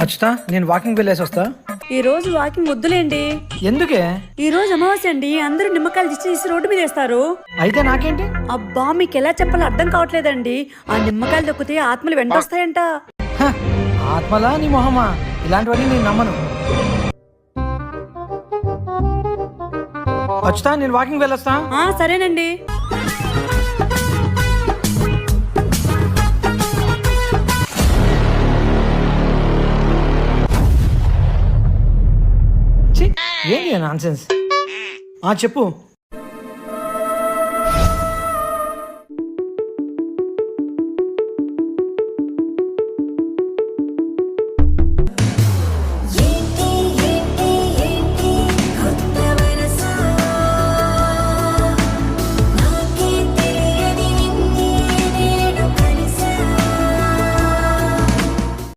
అచ్చుతా నేను వాకింగ్ వెళ్ళేసి వస్తా. ఈ రోజు వాకింగ్ వద్దులేండి. ఎందుకే? ఈ రోజు అమావాస్య అండి, అందరూ నిమ్మకాయలు తీసి రోడ్డు మీద వేస్తారు. అయితే నాకేంటి? అబ్బా మీకు ఎలా చెప్పాలో అర్థం కావట్లేదండి. ఆ నిమ్మకాయలు దొక్కితే ఆత్మలు వెంటొస్తాయంట. హ, ఆత్మలా నీ మొహమా? ఇలాంటివన్నీ నేను నమ్మను. అచ్చుతా నేను వాకింగ్ వెళ్ళొస్తా. సరేనండి. ఛీ, ఏంటి నాన్సెన్స్? చెప్పు.